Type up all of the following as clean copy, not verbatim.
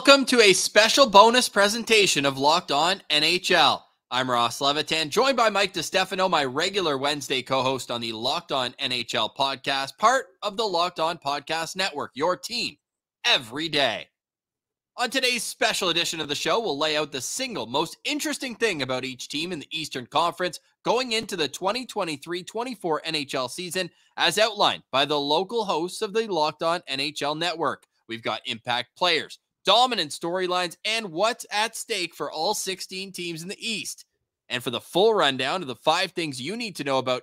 Welcome to a special bonus presentation of Locked On NHL. I'm Ross Levitan, joined by Mike DiStefano, my regular Wednesday co-host on the Locked On NHL podcast, part of the Locked On Podcast Network, your team every day. On today's special edition of the show, we'll lay out the single most interesting thing about each team in the Eastern Conference going into the 2023-24 NHL season, as outlined by the local hosts of the Locked On NHL Network. We've got impact players, dominant storylines, and what's at stake for all 16 teams in the East. And for the full rundown of the 5 things you need to know about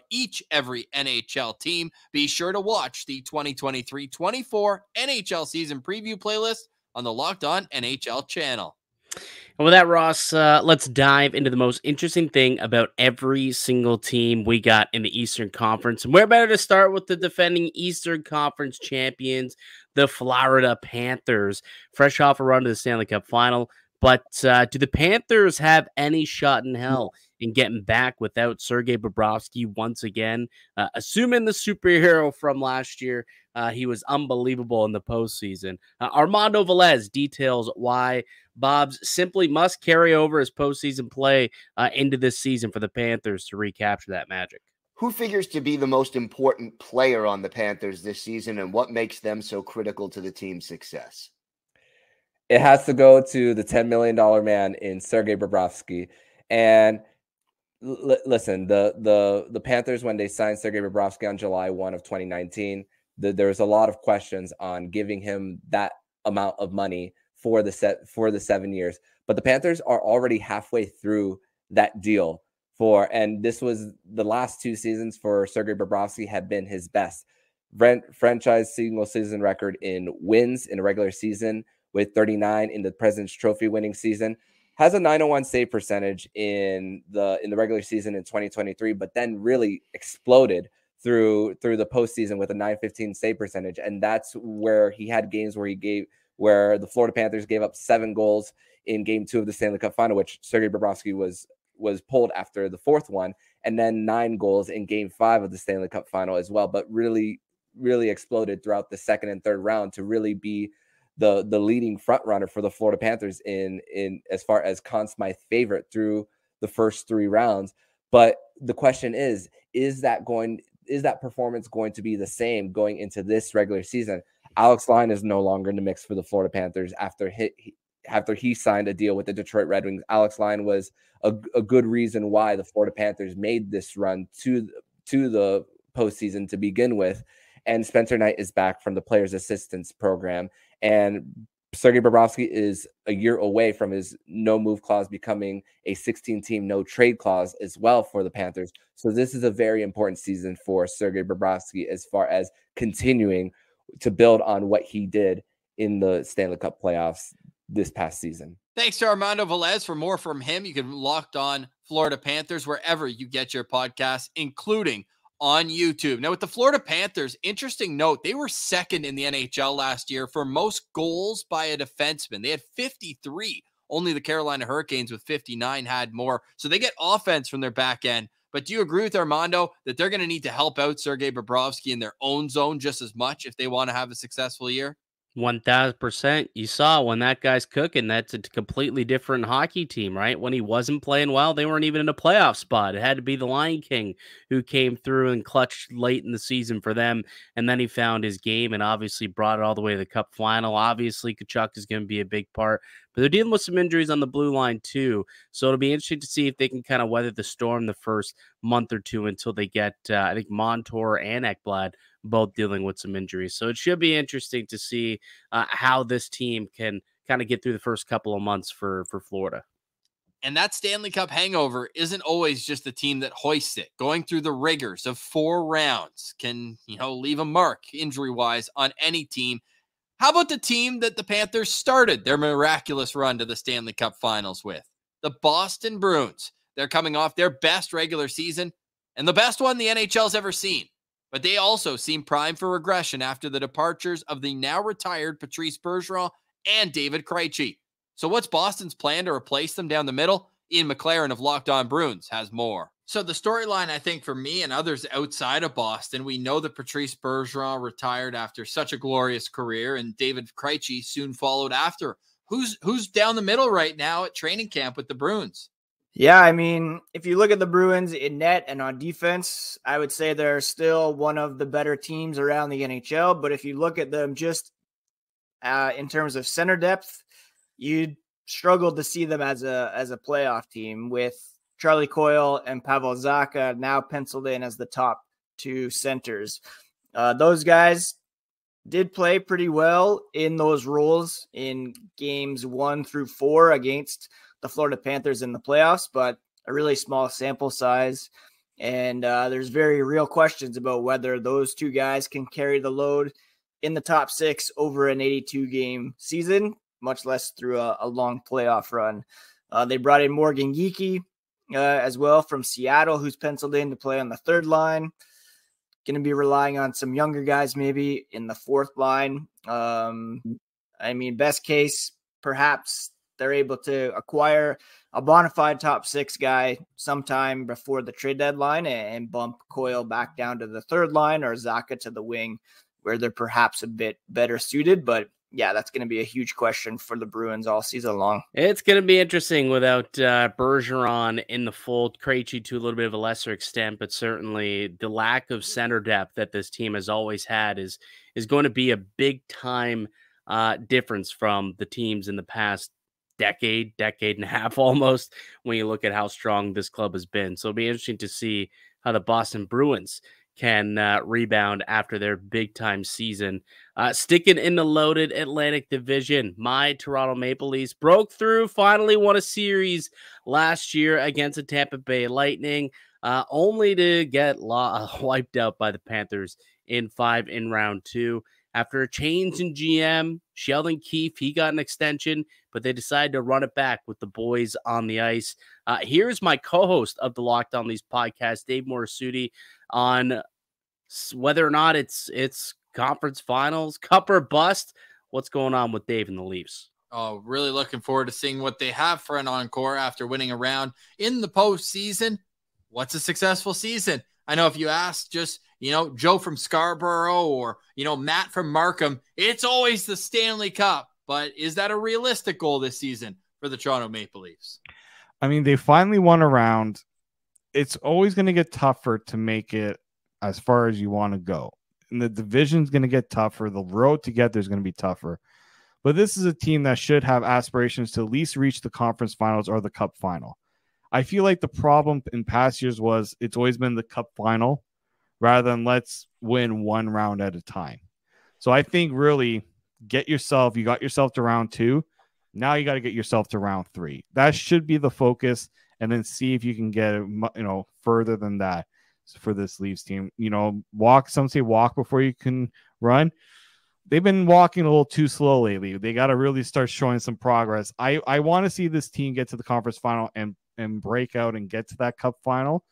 every NHL team, be sure to watch the 2023-24 NHL season preview playlist on the Locked On NHL channel. And with that, Ross, let's dive into the most interesting thing about every single team we got in the Eastern Conference. And we're better to start with the defending Eastern Conference champions, the Florida Panthers, fresh off a run to the Stanley Cup Final. But do the Panthers have any shot in hell in getting back without Sergei Bobrovsky once again? Assuming the superhero from last year, he was unbelievable in the postseason. Armando Velez details why Bob's simply must carry over his postseason play into this season for the Panthers to recapture that magic. Who figures to be the most important player on the Panthers this season, and what makes them so critical to the team's success? It has to go to the $10 million man in Sergei Bobrovsky. And listen, the Panthers, when they signed Sergei Bobrovsky on July 1 of 2019, there's a lot of questions on giving him that amount of money for the 7 years. But the Panthers are already halfway through that deal and this was the last 2 seasons for Sergei Bobrovsky have been his best. Franchise single season record in wins in a regular season with 39 in the President's Trophy winning season. Has a .901 save percentage in the regular season in 2023, but then really exploded through the postseason with a .915 save percentage. And that's where he had games where the Florida Panthers gave up 7 goals in Game 2 of the Stanley Cup Final, which Sergei Bobrovsky was pulled after the 4th one, and then 9 goals in Game 5 of the Stanley Cup Final as well. But really, really exploded throughout the 2nd and 3rd round to really be the leading front runner for the Florida Panthers in as far as Conn Smythe favorite through the first 3 rounds. But the question is that performance going to be the same going into this regular season? Alex Lyon is no longer in the mix for the Florida Panthers after he signed a deal with the Detroit Red Wings. Alex Lyon was a good reason why the Florida Panthers made this run to the postseason to begin with. And Spencer Knight is back from the Players Assistance Program. And Sergei Bobrovsky is a year away from his no-move clause becoming a 16-team no-trade clause as well for the Panthers. So this is a very important season for Sergei Bobrovsky as far as continuing to build on what he did in the Stanley Cup playoffs this past season. Thanks to Armando Velez. For more from him, you can Locked On Florida Panthers wherever you get your podcasts, including on YouTube. Now, with the Florida Panthers, interesting note, they were 2nd in the NHL last year for most goals by a defenseman. They had 53. Only the Carolina Hurricanes with 59 had more. So they get offense from their back end. But do you agree with Armando that they're going to need to help out Sergei Bobrovsky in their own zone just as much if they want to have a successful year? 1000%. You saw when that guy's cooking, that's a completely different hockey team, right? When he wasn't playing well, they weren't even in a playoff spot. It had to be the Lion King who came through and clutched late in the season for them. And then he found his game and obviously brought it all the way to the Cup Final. Obviously, Tkachuk is going to be a big part, but they're dealing with some injuries on the blue line too. So it'll be interesting to see if they can kind of weather the storm the first month or two until they get, I think, Montour and Ekblad both dealing with some injuries. So it should be interesting to see how this team can kind of get through the first couple of months for Florida. And that Stanley Cup hangover isn't always just the team that hoists it. Going through the rigors of 4 rounds can, leave a mark injury-wise on any team. How about the team that the Panthers started their miraculous run to the Stanley Cup Finals with? The Boston Bruins. They're coming off their best regular season and the best one the NHL's ever seen. But they also seem primed for regression after the departures of the now retired Patrice Bergeron and David Krejci. So what's Boston's plan to replace them down the middle? Ian McLaren of Locked On Bruins has more. So the storyline, I think, for me and others outside of Boston, we know that Patrice Bergeron retired after such a glorious career, and David Krejci soon followed after. who's down the middle right now at training camp with the Bruins? Yeah, I mean, if you look at the Bruins in net and on defense, I would say they're still one of the better teams around the NHL. But if you look at them just in terms of center depth, you'd struggle to see them as a playoff team, with Charlie Coyle and Pavel Zacha now penciled in as the top two centers. Those guys did play pretty well in those roles in games 1 through 4 against the Florida Panthers in the playoffs, but a really small sample size. And there's very real questions about whether those two guys can carry the load in the top 6 over an 82-game season, much less through a long playoff run. They brought in Morgan Geekie as well from Seattle, who's penciled in to play on the third line. Going to be relying on some younger guys maybe in the fourth line. I mean, best case, perhaps they're able to acquire a bona fide top 6 guy sometime before the trade deadline and bump Coyle back down to the third line, or Zacha to the wing, where they're perhaps a bit better suited. But yeah, that's going to be a huge question for the Bruins all season long. It's going to be interesting without Bergeron in the fold, Krejci to a little bit of a lesser extent, but certainly the lack of center depth that this team has always had is going to be a big time difference from the teams in the past decade and a half almost, when you look at how strong this club has been. So it'll be interesting to see how the Boston Bruins can rebound after their big-time season. Sticking in the loaded Atlantic Division, my Toronto Maple Leafs broke through, finally won a series last year against the Tampa Bay Lightning, only to get wiped out by the Panthers in 5 in round 2. After a change in GM, Sheldon Keefe, he got an extension, but they decided to run it back with the boys on the ice. Here's my co-host of the Locked On Leafs podcast, Dave Morisuti, on whether or not it's conference finals, cup or bust. What's going on with Dave and the Leafs? Oh, really looking forward to seeing what they have for an encore after winning a round in the postseason. What's a successful season? I know if you ask just, Joe from Scarborough or, Matt from Markham, it's always the Stanley Cup. But is that a realistic goal this season for the Toronto Maple Leafs? I mean, they finally won a round. It's always going to get tougher to make it as far as you want to go. And the division's going to get tougher. The road to get there is going to be tougher. But this is a team that should have aspirations to at least reach the conference finals or the cup final. I feel like the problem in past years was it's always been the cup final rather than let's win one round at a time. So I think really you got yourself to round 2. Now you got to get yourself to round 3. That should be the focus, and then see if you can get further than that for this Leafs team. Some say walk before you can run. They've been walking a little too slow lately. They got to really start showing some progress. I want to see this team get to the conference final and break out and get to that cup final,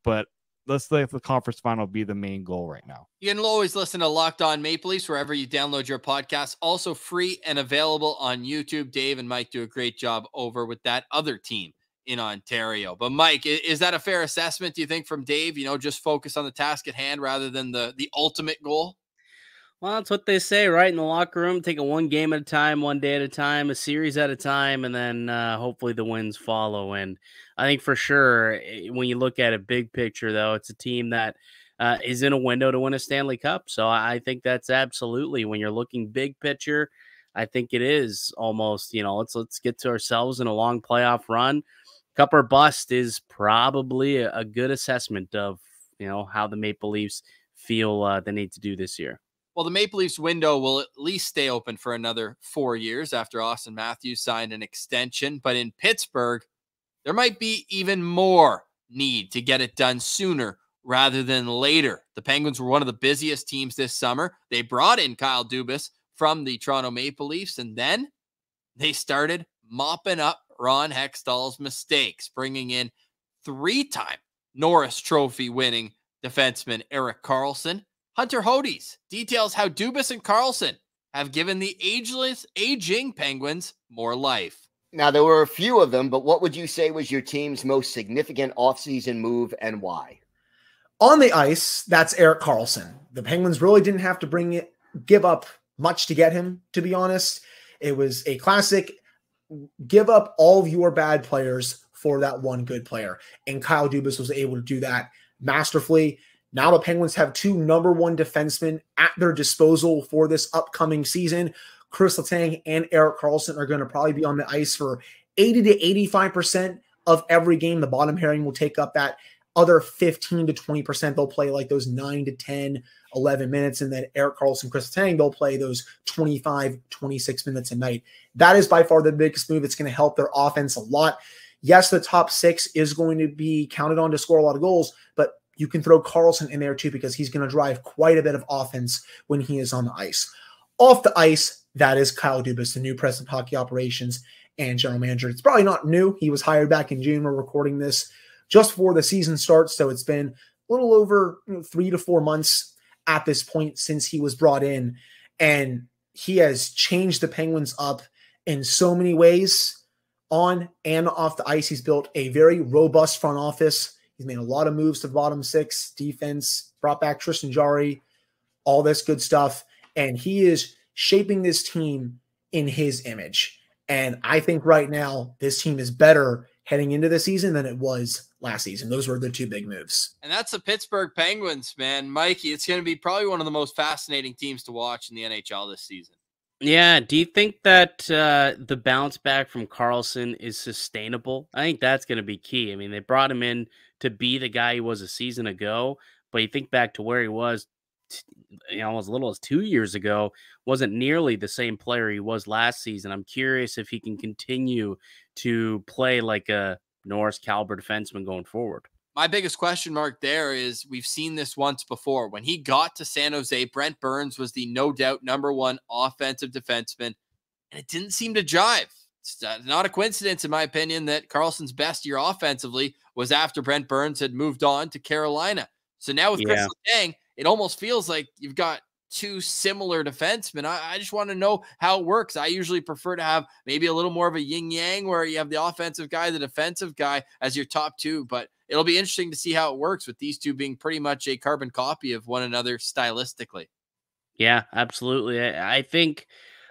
but let's let the conference final be the main goal right now. You can always listen to Locked On Maple Leafs wherever you download your podcast. Also free and available on YouTube. Dave and Mike do a great job over with that other team in Ontario. But Mike, is that a fair assessment, do you think, from Dave? Just focus on the task at hand rather than the ultimate goal? Well, that's what they say, right? In the locker room, take it one game at a time, one day at a time, a series at a time, and then hopefully the wins follow. And I think for sure, when you look at a big picture, though, it's a team that is in a window to win a Stanley Cup. So I think that's absolutely, when you're looking big picture, I think it is almost, let's get to ourselves in a long playoff run. Cup or bust is probably a good assessment of, how the Maple Leafs feel they need to do this year. Well, the Maple Leafs window will at least stay open for another 4 years after Austin Matthews signed an extension. But in Pittsburgh, there might be even more need to get it done sooner rather than later. The Penguins were one of the busiest teams this summer. They brought in Kyle Dubas from the Toronto Maple Leafs, and then they started mopping up Ron Hextall's mistakes, bringing in 3-time Norris Trophy winning defenseman Erik Karlsson. Hunter Hodes details how Dubas and Karlsson have given the aging Penguins more life. Now, there were a few of them, but what would you say was your team's most significant offseason move and why? On the ice, that's Erik Karlsson. The Penguins really didn't have to give up much to get him, to be honest. It was a classic give up all of your bad players for that one good player. And Kyle Dubas was able to do that masterfully. Now the Penguins have 2 number 1 defensemen at their disposal for this upcoming season. Chris Letang and Erik Karlsson are going to probably be on the ice for 80 to 85% of every game. The bottom pairing will take up that other 15 to 20%. They'll play like those 9 to 10, 11 minutes. And then Erik Karlsson, Chris Letang, they'll play those 25, 26 minutes a night. That is by far the biggest move. It's going to help their offense a lot. Yes, the top 6 is going to be counted on to score a lot of goals, but you can throw Karlsson in there too because he's going to drive quite a bit of offense when he is on the ice. Off the ice, that is Kyle Dubas, the new president of hockey operations and general manager. It's probably not new. He was hired back in June. We're recording this just before the season starts, so it's been a little over 3 to 4 months at this point since he was brought in, and he has changed the Penguins up in so many ways on and off the ice. He's built a very robust front office. He's made a lot of moves to the bottom 6, defense, brought back Tristan Jarry, all this good stuff. And he is shaping this team in his image. And I think right now this team is better heading into the season than it was last season. Those were the 2 big moves. And that's the Pittsburgh Penguins, man. Mikey, it's going to be probably one of the most fascinating teams to watch in the NHL this season. Yeah, do you think that the bounce back from Karlsson is sustainable? I think that's going to be key. I mean, they brought him in to be the guy he was a season ago, but you think back to where he was, as little as 2 years ago, wasn't nearly the same player he was last season. I'm curious if he can continue to play like a Norris caliber defenseman going forward. My biggest question mark there is we've seen this once before. When he got to San Jose, Brent Burns was the no doubt number 1 offensive defenseman, and it didn't seem to jive. It's not a coincidence, in my opinion, that Karlsson's best year offensively was after Brent Burns had moved on to Carolina. So now with Chris Letang, it almost feels like you've got 2 similar defensemen. I just want to know how it works. I usually prefer to have maybe a little more of a yin-yang where you have the offensive guy, the defensive guy as your top 2, but it'll be interesting to see how it works with these 2 being pretty much a carbon copy of one another stylistically. Yeah, absolutely. I think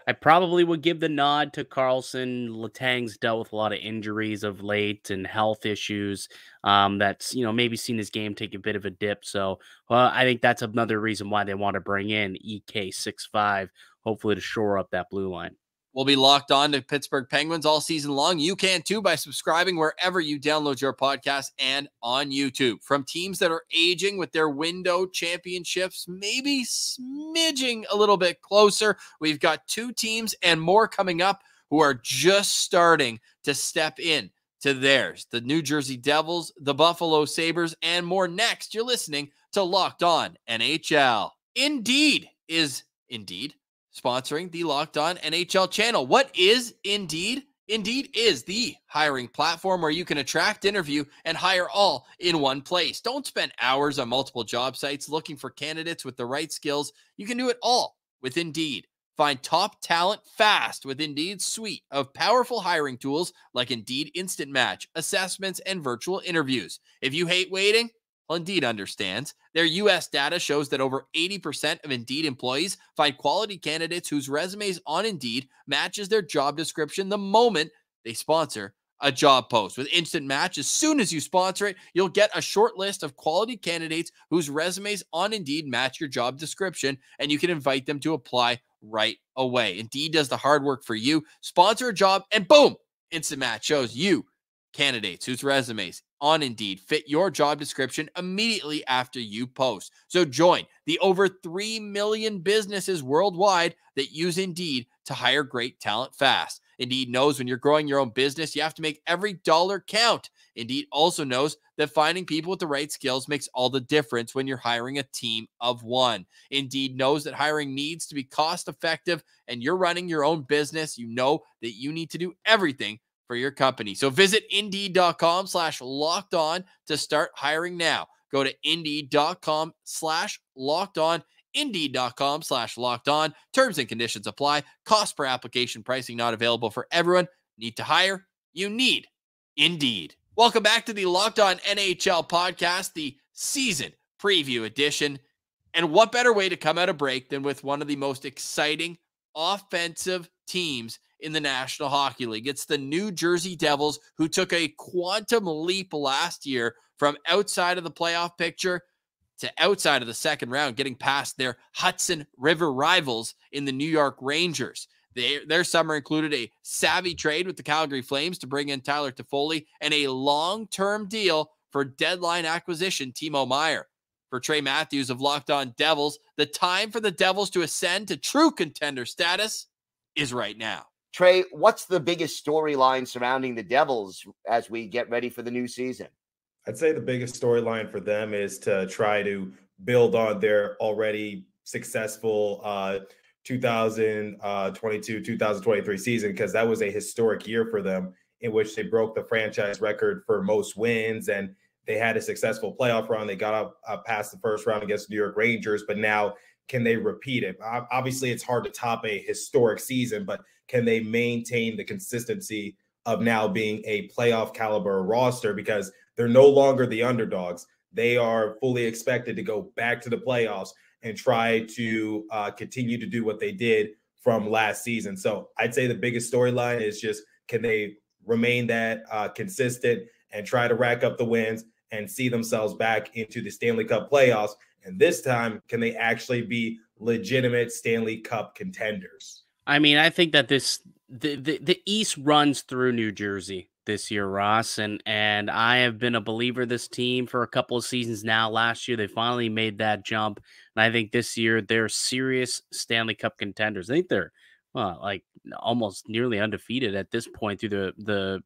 I probably would give the nod to Karlsson. Letang's dealt with a lot of injuries of late and health issues. That's, maybe seen his game take a bit of a dip. So I think that's another reason why they want to bring in EK65, hopefully to shore up that blue line. We'll be locked on to Pittsburgh Penguins all season long. You can too by subscribing wherever you download your podcast and on YouTube. From teams that are aging with their window championships, maybe smidging a little bit closer, we've got 2 teams and more coming up who are just starting to step in to theirs. The New Jersey Devils, the Buffalo Sabres, and more next. You're listening to Locked On NHL. Indeed is sponsoring the Locked On NHL channel. What is Indeed? Indeed is the hiring platform where you can attract, interview, and hire all in one place. Don't spend hours on multiple job sites looking for candidates with the right skills. You can do it all with Indeed. Find top talent fast with Indeed's suite of powerful hiring tools like Indeed Instant Match, assessments, and virtual interviews. If you hate waiting, well, Indeed understands. Their U.S. data shows that over 80% of Indeed employees find quality candidates whose resumes on Indeed matches their job description the moment they sponsor a job post. With Instant Match, as soon as you sponsor it, you'll get a short list of quality candidates whose resumes on Indeed match your job description, and you can invite them to apply right away. Indeed does the hard work for you. Sponsor a job, and boom, Instant Match shows you candidates whose resumes on Indeed fit your job description immediately after you post. So join the over 3 million businesses worldwide that use Indeed to hire great talent fast. Indeed knows when you're growing your own business, you have to make every dollar count. Indeed also knows that finding people with the right skills makes all the difference when you're hiring a team of one. Indeed knows that hiring needs to be cost effective, and you're running your own business. You know that you need to do everything for your company. So visit Indeed.com/lockedon to start hiring now. Go to Indeed.com/lockedon. Indeed.com/lockedon. Terms and conditions apply. Cost per application pricing not available for everyone. Need to hire? You need Indeed. Welcome back to the Locked On NHL podcast, the season preview edition. And what better way to come out of break than with one of the most exciting offensive teams in the National Hockey League. It's the New Jersey Devils, who took a quantum leap last year from outside of the playoff picture to outside of the second round, getting past their Hudson River rivals in the New York Rangers. Their summer included a savvy trade with the Calgary Flames to bring in Tyler Toffoli and a long-term deal for deadline acquisition Timo Meier. For Trey Matthews of Locked On Devils, the time for the Devils to ascend to true contender status is right now. Trey, what's the biggest storyline surrounding the Devils as we get ready for the new season? I'd say the biggest storyline for them is to try to build on their already successful 2022-2023 season, because that was a historic year for them in which they broke the franchise record for most wins, and they had a successful playoff run. They got up past the first round against the New York Rangers, but now can they repeat it? Obviously, it's hard to top a historic season, but can they maintain the consistency of now being a playoff caliber roster, because they're no longer the underdogs. They are fully expected to go back to the playoffs and try to continue to do what they did from last season. So I'd say the biggest storyline is just, can they remain that consistent and try to rack up the wins and see themselves back into the Stanley Cup playoffs? And this time, can they actually be legitimate Stanley Cup contenders? I mean, I think that the East runs through New Jersey this year, Ross, and I have been a believer of this team for a couple of seasons now. Last year, they finally made that jump, and I think this year they're serious Stanley Cup contenders. I think they're like almost nearly undefeated at this point through the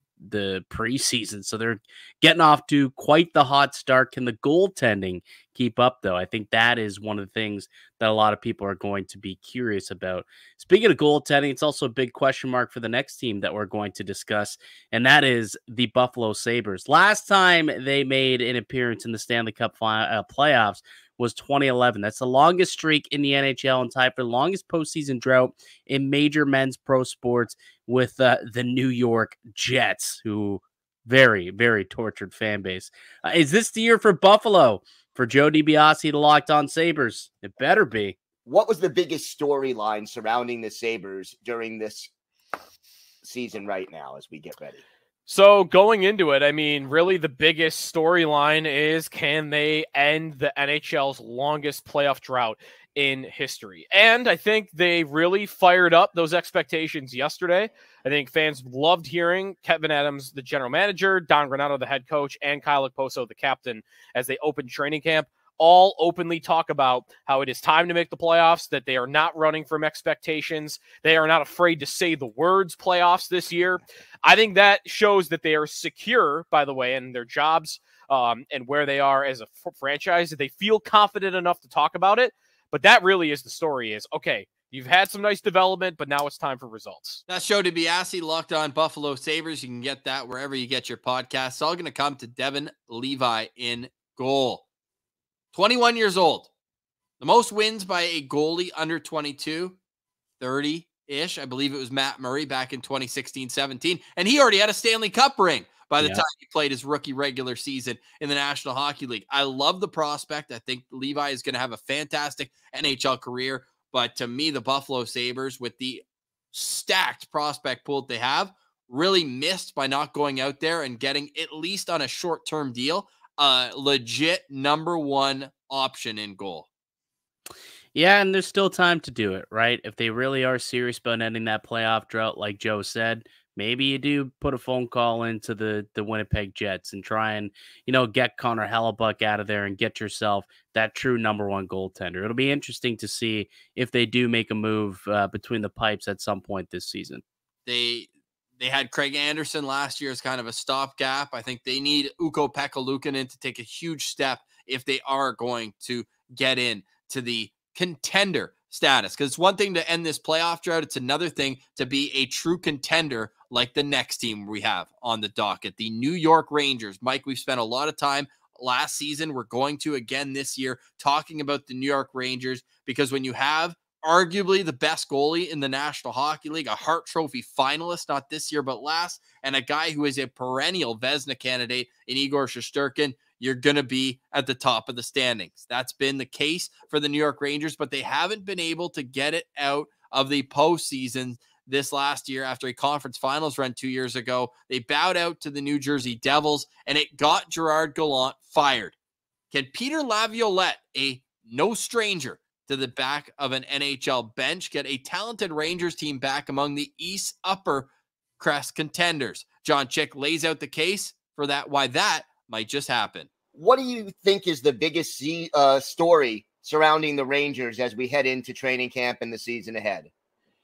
preseason, so they're getting off to quite the hot start. Can the goaltending keep up, though? I think that is one of the things that a lot of people are going to be curious about. Speaking of goaltending, it's also a big question mark for the next team that we're going to discuss, and that is the Buffalo Sabres. Last time they made an appearance in the Stanley Cup playoffs was 2011. That's the longest streak in the NHL and tied for the longest postseason drought in major men's pro sports, with the New York Jets, who very, very tortured fan base. Is this the year for Buffalo, for Joe DiBiase, the Locked On Sabres? It better be. What was the biggest storyline surrounding the Sabres during this season right now as we get ready? So going into it, I mean, really the biggest storyline is, can they end the NHL's longest playoff drought in history? And I think they really fired up those expectations yesterday. I think fans loved hearing Kevin Adams, the general manager, Don Granato, the head coach, and Kyle Okposo, the captain, as they opened training camp, all openly talk about how it is time to make the playoffs, that they are not running from expectations. They are not afraid to say the words playoffs this year. I think that shows that they are secure, by the way, in their jobs and where they are as a franchise, that they feel confident enough to talk about it. But that really is the story, is, okay, you've had some nice development, but now it's time for results. That's Joe DiBiase, Locked On Buffalo Sabres. You can get that wherever you get your podcasts. It's all going to come to Devin Levi in goal. 21 years old. The most wins by a goalie under 22, 30-ish. I believe it was Matt Murray back in 2016-17. And he already had a Stanley Cup ring by the time he played his rookie regular season in the National Hockey League. I love the prospect. I think Levi is going to have a fantastic NHL career. But to me, the Buffalo Sabres, with the stacked prospect pool that they have, really missed by not going out there and getting, at least on a short-term deal, a legit number one option in goal. Yeah, and there's still time to do it, right? If they really are serious about ending that playoff drought, like Joe said, maybe you do put a phone call into the Winnipeg Jets and try and, get Connor Hellebuck out of there and get yourself that true number one goaltender. It'll be interesting to see if they do make a move between the pipes at some point this season. They had Craig Anderson last year as kind of a stopgap. I think they need Ukko-Pekka Luukkonen to take a huge step if they are going to get in to the contender status. Because it's one thing to end this playoff drought. It's another thing to be a true contender like the next team we have on the docket, the New York Rangers. Mike, we've spent a lot of time last season. We're going to again this year talking about the New York Rangers, because when you have arguably the best goalie in the National Hockey League, a Hart Trophy finalist, not this year, but last, and a guy who is a perennial Vezina candidate in Igor Shesterkin, you're going to be at the top of the standings. That's been the case for the New York Rangers, but they haven't been able to get it out of the postseason this last year after a conference finals run 2 years ago. They bowed out to the New Jersey Devils, and it got Gerard Gallant fired. Can Peter Laviolette, a no stranger to the back of an NHL bench, get a talented Rangers team back among the East upper crest contenders? John Chick lays out the case for that, why that might just happen. What do you think is the biggest story surrounding the Rangers as we head into training camp and the season ahead?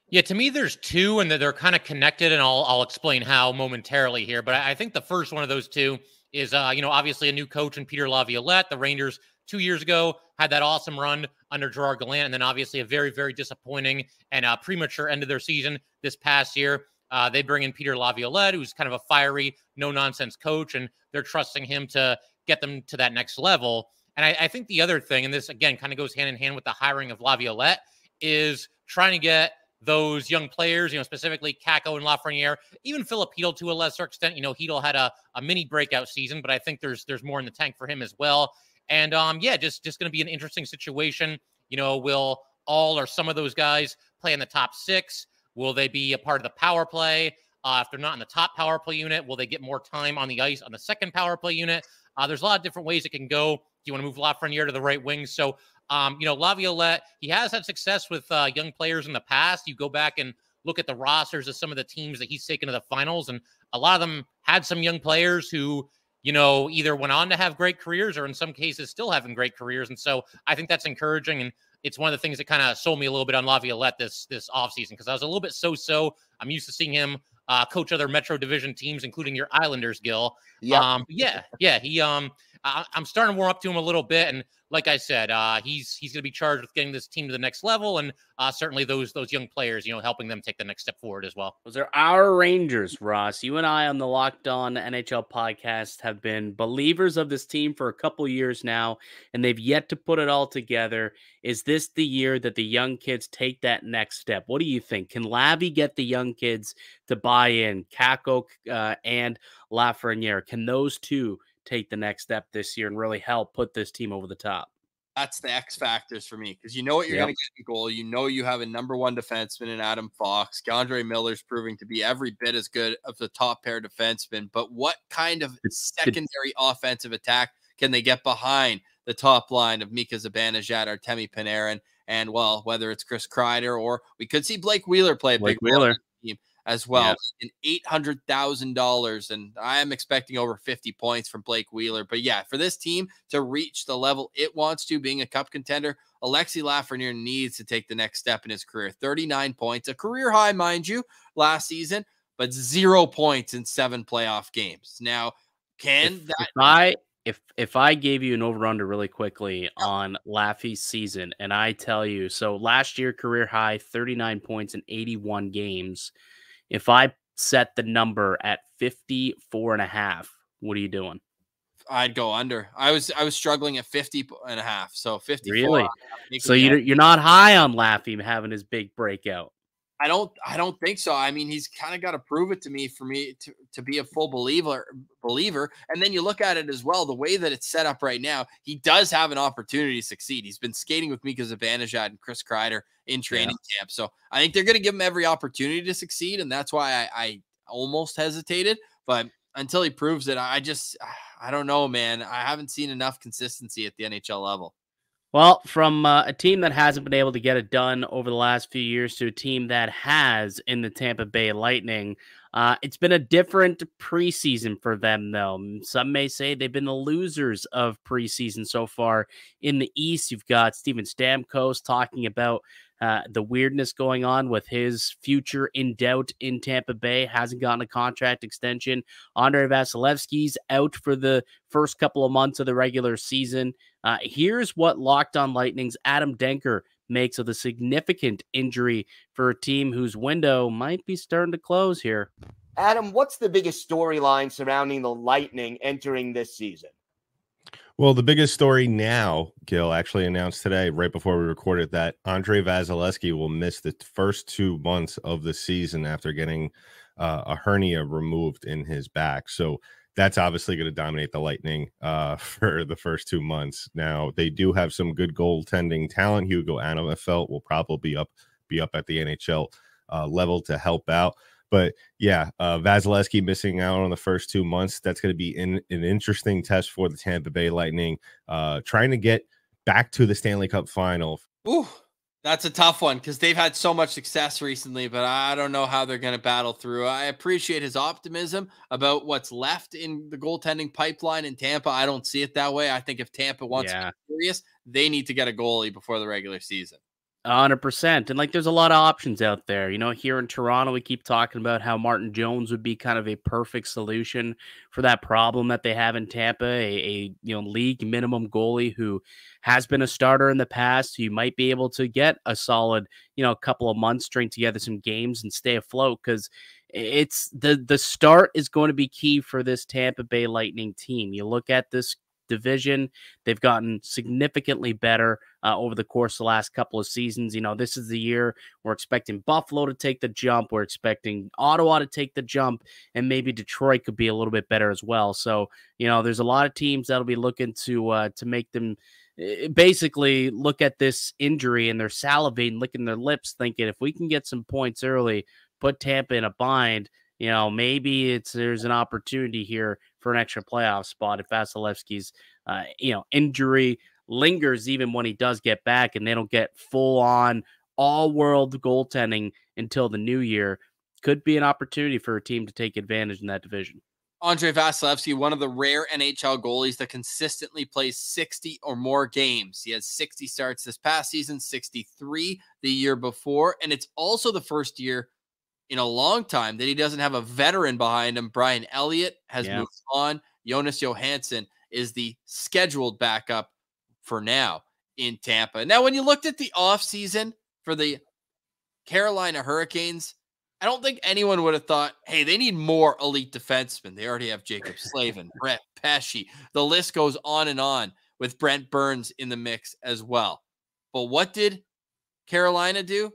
Yeah, to me, there's two, and they're kind of connected, and I'll explain how momentarily here. But I think the first one of those two is, obviously a new coach in Peter Laviolette. The Rangers 2 years ago had that awesome run under Gerard Gallant, and then obviously a very, very disappointing and premature end of their season this past year. They bring in Peter Laviolette, who's kind of a fiery, no-nonsense coach, and they're trusting him to get them to that next level. And I think the other thing, and this, again, kind of goes hand in hand with the hiring of Laviolette, is trying to get those young players, specifically Kakko and Lafreniere, even Philip Hedl to a lesser extent. Hedl had a mini breakout season, but I think there's more in the tank for him as well. And just going to be an interesting situation. Will all or some of those guys play in the top six? Will they be a part of the power play? If they're not in the top power play unit, will they get more time on the ice on the second power play unit? There's a lot of different ways it can go. Do you want to move Lafreniere to the right wing? So, Laviolette, he has had success with young players in the past. You go back and look at the rosters of some of the teams that he's taken to the finals, and a lot of them had some young players who, either went on to have great careers or in some cases still having great careers. And so I think that's encouraging. And it's one of the things that kind of sold me a little bit on Laviolette this offseason, because I was a little bit so-so. I'm used to seeing him coach other Metro Division teams, including your Islanders, Gil. I'm starting to warm up to him a little bit, and like I said, he's going to be charged with getting this team to the next level, and certainly those young players, helping them take the next step forward as well. Those are our Rangers, Ross. You and I on the Locked On NHL podcast have been believers of this team for a couple years now, and they've yet to put it all together. Is this the year that the young kids take that next step? What do you think? Can Lavi get the young kids to buy in? Kakko and Lafreniere, can those two take the next step this year and really help put this team over the top? That's the X factors for me, because what you're going to get in goal. You have a number one defenseman in Adam Fox. Andre Miller's proving to be every bit as good of the top pair defenseman. But what kind of secondary offensive attack can they get behind the top line of Mika Zibanejad, Artemi Panarin, and, well, whether it's Chris Kreider, or we could see Blake Wheeler play a big role in the team as well. Yeah. $800,000, and I am expecting over 50 points from Blake Wheeler. But yeah, for this team to reach the level it wants to, being a cup contender, Alexis Lafreniere needs to take the next step in his career. 39 points, a career high, mind you, last season, but 0 points in 7 playoff games. Now, if I gave you an over-under really quickly on Laffy's season, and I tell you, so last year, career high, 39 points in 81 games. If I set the number at 54.5, what are you doing? I'd go under. I was struggling at 50.5, so 54. Really? So you're not high on Laffy having his big breakout? I don't think so. I mean, he's kind of got to prove it to me for me to be a full believer. And then you look at it as well, the way that it's set up right now, he does have an opportunity to succeed. He's been skating with Mika Zibanejad and Chris Kreider in training camp. So I think they're going to give him every opportunity to succeed. And that's why I almost hesitated. But until he proves it, I don't know, man. I haven't seen enough consistency at the NHL level. Well, from a team that hasn't been able to get it done over the last few years to a team that has in the Tampa Bay Lightning, it's been a different preseason for them, though. Some may say they've been the losers of preseason so far. In the East, you've got Steven Stamkos talking about the weirdness going on with his future in doubt in Tampa Bay, hasn't gotten a contract extension. Andrei Vasilevsky's out for the first couple of months of the regular season. Here's what Locked On Lightning's Adam Denker makes of the significant injury for a team whose window might be starting to close here. Adam, what's the biggest storyline surrounding the Lightning entering this season? Well, the biggest story now, Gil, actually announced today, right before we recorded, that Andrei Vasilevsky will miss the first 2 months of the season after getting a hernia removed in his back. So that's obviously going to dominate the Lightning for the first 2 months. Now, they do have some good goaltending talent. Hugo Anafelt will probably be up at the NHL level to help out. But yeah, Vasilevsky missing out on the first 2 months. That's going to be an interesting test for the Tampa Bay Lightning, trying to get back to the Stanley Cup Final. Ooh, that's a tough one because they've had so much success recently, but I don't know how they're going to battle through. I appreciate his optimism about what's left in the goaltending pipeline in Tampa. I don't see it that way. I think if Tampa wants to get serious, they need to get a goalie before the regular season. 100%. And like, there's a lot of options out there. You know, here in Toronto, we keep talking about how Martin Jones would be kind of a perfect solution for that problem that they have in Tampa, a league minimum goalie who has been a starter in the past, who you might be able to get a solid, couple of months, string together some games and stay afloat, because it's the start is going to be key for this Tampa Bay Lightning team. You look at this division, they've gotten significantly better over the course of the last couple of seasons. This is the year we're expecting Buffalo to take the jump. We're expecting Ottawa to take the jump, and maybe Detroit could be a little bit better as well. So, there's a lot of teams that'll be looking to make them basically look at this injury, and they're salivating, licking their lips, thinking if we can get some points early, put Tampa in a bind, maybe there's an opportunity here for an extra playoff spot if Vasilevsky's, injury lingers even when he does get back, and they don't get full-on all-world goaltending until the new year. Could be an opportunity for a team to take advantage in that division. Andrei Vasilevsky, one of the rare NHL goalies that consistently plays 60 or more games. He has 60 starts this past season, 63 the year before, and it's also the first year in a long time that he doesn't have a veteran behind him. Brian Elliott has moved on. Jonas Johansson is the scheduled backup for now in Tampa. Now, when you looked at the offseason for the Carolina Hurricanes, I don't think anyone would have thought, hey, they need more elite defensemen. They already have Jacob Slavin, Brett Pesce. The list goes on with Brent Burns in the mix as well. But what did Carolina do?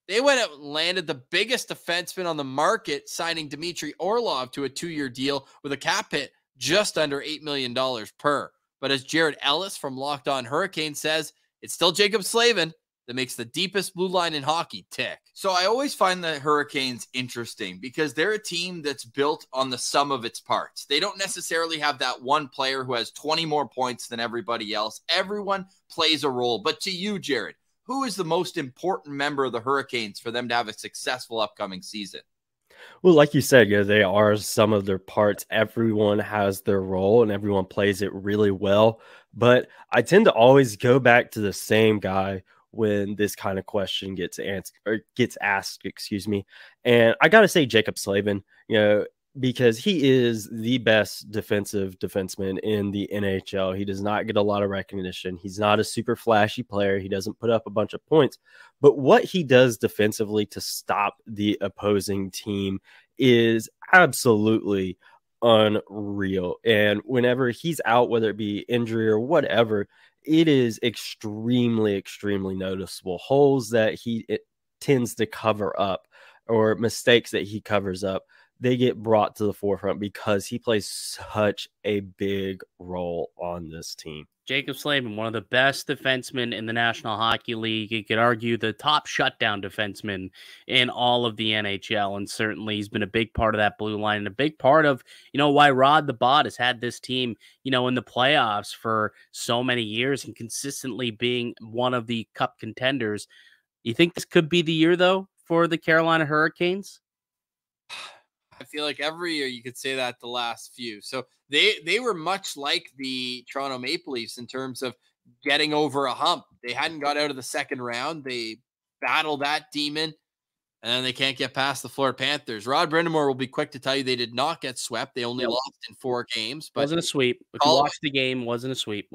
They went out and landed the biggest defenseman on the market, signing Dmitry Orlov to a 2-year deal with a cap hit just under $8 million per. But as Jared Ellis from Locked On Hurricane says, it's still Jacob Slavin that makes the deepest blue line in hockey tick. So I always find the Hurricanes interesting because they're a team that's built on the sum of its parts. They don't necessarily have that one player who has 20 more points than everybody else. Everyone plays a role. But to you, Jared, who is the most important member of the Hurricanes for them to have a successful upcoming season? Well, like you said, they are some of their parts. Everyone has their role and everyone plays it really well. But I tend to always go back to the same guy when this kind of question gets asked, And I got to say Jacob Slavin, because he is the best defensive defenseman in the NHL. He does not get a lot of recognition. He's not a super flashy player. He doesn't put up a bunch of points. But what he does defensively to stop the opposing team is absolutely unreal. And whenever he's out, whether it be injury or whatever, it is extremely, extremely noticeable. Holes that it tends to cover up or mistakes that he covers up, they get brought to the forefront because he plays such a big role on this team. Jacob Slavin, one of the best defensemen in the National Hockey League. You could argue the top shutdown defenseman in all of the NHL. And certainly he's been a big part of that blue line and a big part of, why Rod the Bot has had this team, in the playoffs for so many years and consistently being one of the cup contenders. You think this could be the year, though, for the Carolina Hurricanes? I feel like every year you could say that the last few. So they were much like the Toronto Maple Leafs in terms of getting over a hump. They hadn't got out of the second round. They battle that demon, and then they can't get past the Florida Panthers. Rod Brindamore will be quick to tell you they did not get swept. They only lost in 4 games. But wasn't a sweep. If you watched the game, wasn't a sweep.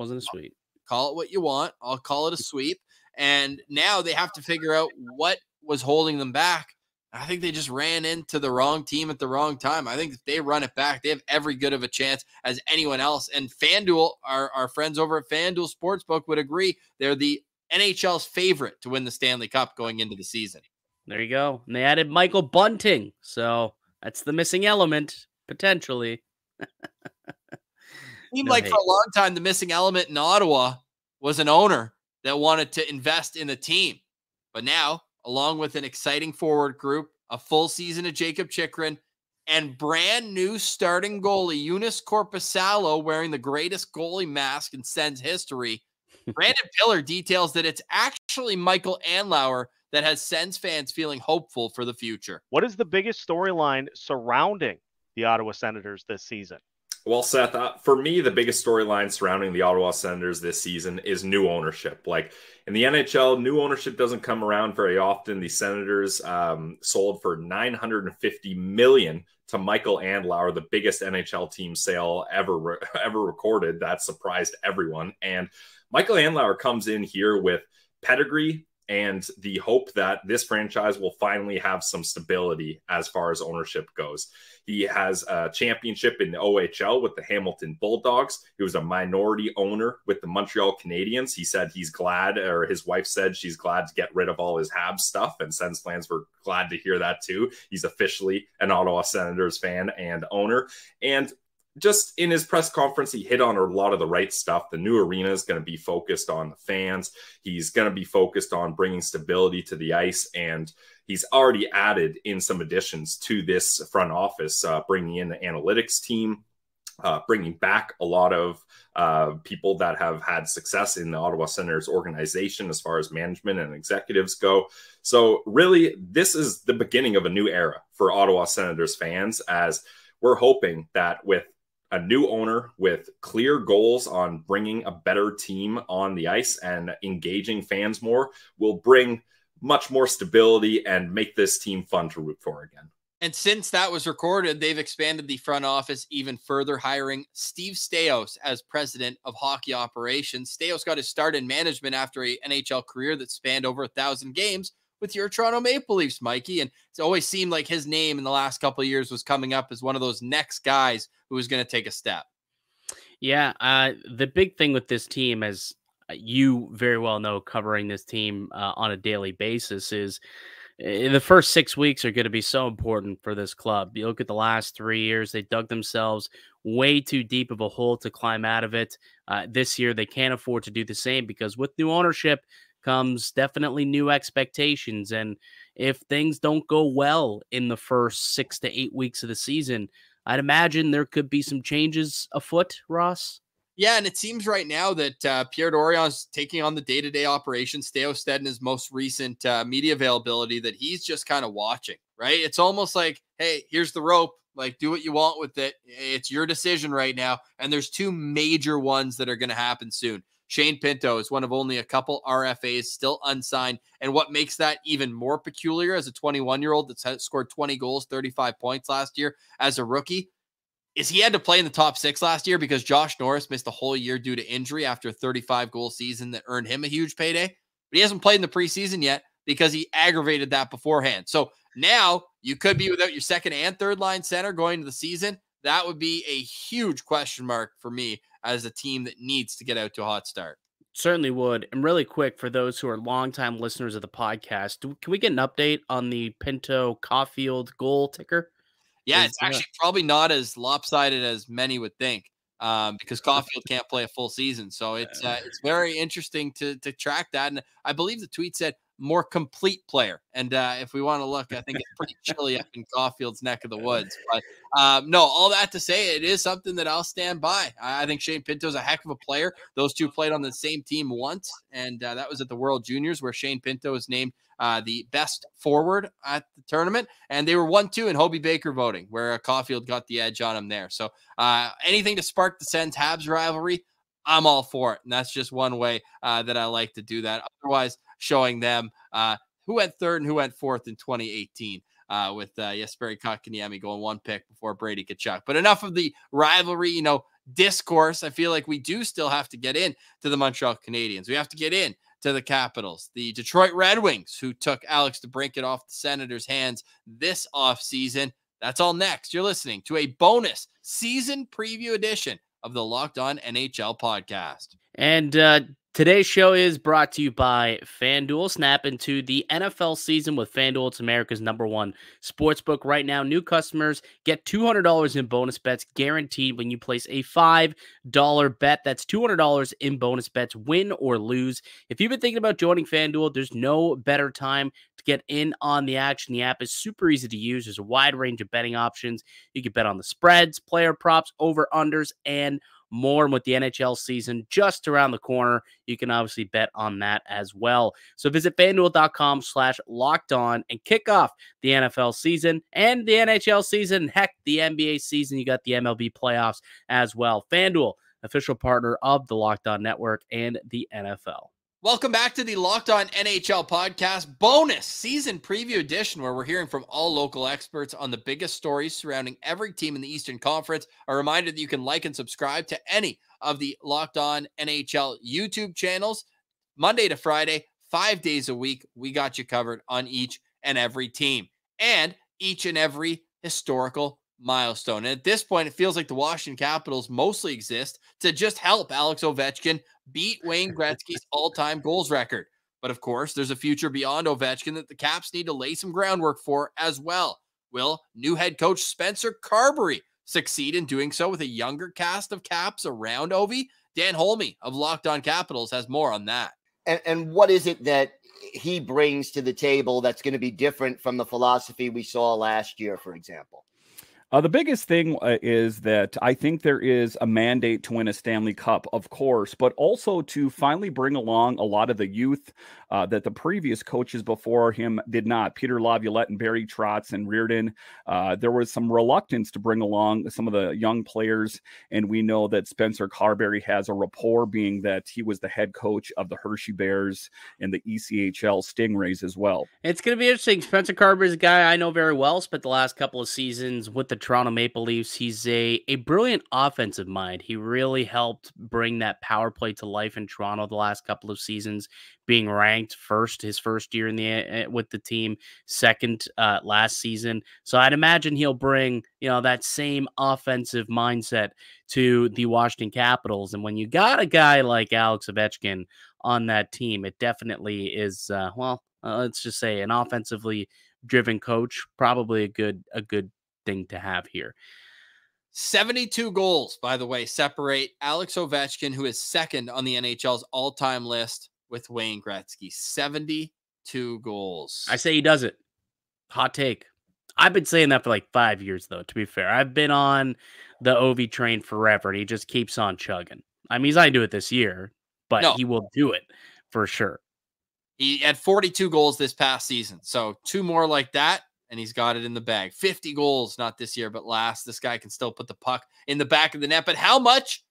Call it what you want. I'll call it a sweep. And now they have to figure out what was holding them back. I think they just ran into the wrong team at the wrong time. I think if they run it back, they have every good of a chance as anyone else. And FanDuel, our friends over at FanDuel Sportsbook would agree. They're the NHL's favorite to win the Stanley Cup going into the season. There you go. And they added Michael Bunting. So that's the missing element, potentially. Seemed like for a long time, the missing element in Ottawa was an owner that wanted to invest in the team. But now along with an exciting forward group, a full season of Jacob Chikrin, and brand new starting goalie Joonas Korpisalo wearing the greatest goalie mask in Sens history, Brandon Pillar details that it's actually Michael Andlauer that has Sens fans feeling hopeful for the future. What is the biggest storyline surrounding the Ottawa Senators this season? Well, Seth, for me, the biggest storyline surrounding the Ottawa Senators this season is new ownership. Like in the NHL, new ownership doesn't come around very often. The Senators sold for $950 million to Michael Andlauer, the biggest NHL team sale ever recorded. That surprised everyone. And Michael Andlauer comes in here with pedigree and the hope that this franchise will finally have some stability as far as ownership goes. He has a championship in the OHL with the Hamilton Bulldogs. He was a minority owner with the Montreal Canadiens. He said he's glad, or his wife said she's glad to get rid of all his Habs stuff, and Sens fans were glad to hear that too. He's officially an Ottawa Senators fan and owner. And just in his press conference, he hit on a lot of the right stuff. The new arena is going to be focused on the fans. He's going to be focused on bringing stability to the ice. And he's already added in some additions to this front office, bringing in the analytics team, bringing back a lot of people that have had success in the Ottawa Senators organization as far as management and executives go. So really, this is the beginning of a new era for Ottawa Senators fans, as we're hoping that with a new owner with clear goals on bringing a better team on the ice and engaging fans more will bring much more stability and make this team fun to root for again. And since that was recorded, they've expanded the front office even further, hiring Steve Staios as president of hockey operations. Staios got his start in management after an NHL career that spanned over 1,000 games with your Toronto Maple Leafs, Mikey. And it's always seemed like his name in the last couple of years was coming up as one of those next guys who was going to take a step. Yeah, the big thing with this team, as you very well know, covering this team on a daily basis, is the first 6 weeks are going to be so important for this club. You look at the last 3 years, they dug themselves way too deep of a hole to climb out of it. This year, they can't afford to do the same, because with new ownership comes definitely new expectations. And if things don't go well in the first 6 to 8 weeks of the season, I'd imagine there could be some changes afoot, Ross. Yeah, and it seems right now that Pierre Dorion's taking on the day-to-day operations. Staios said in his most recent media availability that he's just kind of watching, right? It's almost like, hey, here's the rope. Like, do what you want with it. It's your decision right now. And there's two major ones that are going to happen soon. Shane Pinto is one of only a couple RFAs still unsigned. And what makes that even more peculiar as a 21-year-old that's scored 20 goals, 35 points last year as a rookie, is he had to play in the top 6 last year because Josh Norris missed a whole year due to injury after a 35-goal season that earned him a huge payday. But he hasn't played in the preseason yet because he aggravated that beforehand. So now you could be without your second and third line center going into the season. That would be a huge question mark for me as a team that needs to get out to a hot start. Certainly would. And really quick, for those who are longtime listeners of the podcast, can we get an update on the Pinto Caulfield goal ticker? Yeah, it's actually probably not as lopsided as many would think, because Caulfield can't play a full season. So it's very interesting to track that. And I believe the tweet said more complete player. And if we want to look, I think it's pretty chilly up in Caulfield's neck of the woods. But no, all that to say, it is something that I'll stand by. I think Shane Pinto's a heck of a player. Those two played on the same team once, and that was at the World Juniors, where Shane Pinto was named the best forward at the tournament, and they were 1-2 in Hobey Baker voting, where Caulfield got the edge on him there. So anything to spark the Sens Habs rivalry, I'm all for it. And that's just one way that I like to do that. Otherwise, showing them who went third and who went fourth in 2018 with Jesperi Kotkaniemi going 1 pick before Brady Tkachuk. But enough of the rivalry, discourse. I feel like we do still have to get in to the Montreal Canadiens. We have to get in to the Capitals, the Detroit Red Wings, who took Alex DeBrincat off the Senators' hands this offseason. That's all next. You're listening to a bonus season preview edition of the Locked On NHL podcast. And Today's show is brought to you by FanDuel. Snap into the NFL season with FanDuel. It's America's #1 sportsbook right now. New customers get $200 in bonus bets guaranteed when you place a $5 bet. That's $200 in bonus bets, win or lose. If you've been thinking about joining FanDuel, there's no better time to get in on the action. The app is super easy to use. There's a wide range of betting options. You can bet on the spreads, player props, over-unders, and more. And with the NHL season just around the corner, you can obviously bet on that as well. So visit FanDuel.com/lockedon and kick off the NFL season and the NHL season. Heck, the NBA season. You got the MLB playoffs as well. FanDuel, official partner of the Locked On Network and the NFL. Welcome back to the Locked On NHL podcast bonus season preview edition, where we're hearing from all local experts on the biggest stories surrounding every team in the Eastern Conference. A reminder that you can like and subscribe to any of the Locked On NHL YouTube channels Monday to Friday, 5 days a week. We got you covered on each and every team and each and every historical milestone. And at this point, it feels like the Washington Capitals mostly exist to just help Alex Ovechkin beat Wayne Gretzky's all-time goals record. But of course, there's a future beyond Ovechkin that the Caps need to lay some groundwork for as well. Will new head coach Spencer Carberry succeed in doing so with a younger cast of Caps around Ovi? Dan Holme of Locked On Capitals has more on that. And what is it that he brings to the table that's going to be different from the philosophy we saw last year, for example? The biggest thing is that I think there is a mandate to win a Stanley Cup, of course, but also to finally bring along a lot of the youth that the previous coaches before him did not. Peter Laviolette and Barry Trotz and Reardon. There was some reluctance to bring along some of the young players, and we know that Spencer Carberry has a rapport, being that he was the head coach of the Hershey Bears and the ECHL Stingrays as well. It's going to be interesting. Spencer Carberry's a guy I know very well. Spent the last couple of seasons with the Toronto Maple Leafs. He's a brilliant offensive mind. He really helped bring that power play to life in Toronto the last couple of seasons, being ranked first his first year in the with the team, second last season. So I'd imagine he'll bring, that same offensive mindset to the Washington Capitals. And when you got a guy like Alex Ovechkin on that team, it definitely is let's just say an offensively driven coach, probably a good thing to have here. 72 goals, by the way, separate Alex Ovechkin, who is second on the NHL's all-time list, with Wayne Gretzky. 72 goals. I say he does it. Hot take. I've been saying that for like 5 years, though, to be fair. I've been on the Ovi train forever, and he just keeps on chugging. I mean, he's not going to do it this year, but he will do it for sure. He had 42 goals this past season, so 2 more like that, and he's got it in the bag. 50 goals, not this year, but last. This guy can still put the puck in the back of the net. But how much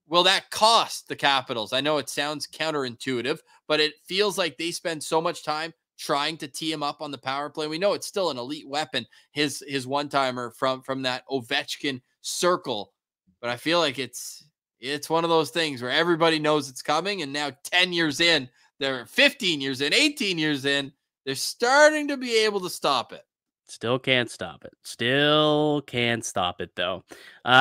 will that cost the Capitals? I know it sounds counterintuitive, but it feels like they spend so much time trying to tee him up on the power play. We know it's still an elite weapon, his one-timer from that Ovechkin circle. But I feel like it's one of those things where everybody knows it's coming, and now 10 years in, they're 15 years in, 18 years in, they're starting to be able to stop it. Still can't stop it. Still can't stop it, though.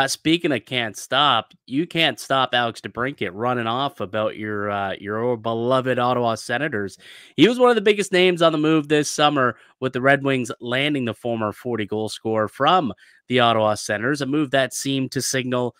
Speaking of can't stop, you can't stop Alex DeBrincat running off about your beloved Ottawa Senators. He was one of the biggest names on the move this summer, with the Red Wings landing the former 40-goal scorer from the Ottawa Senators, a move that seemed to signal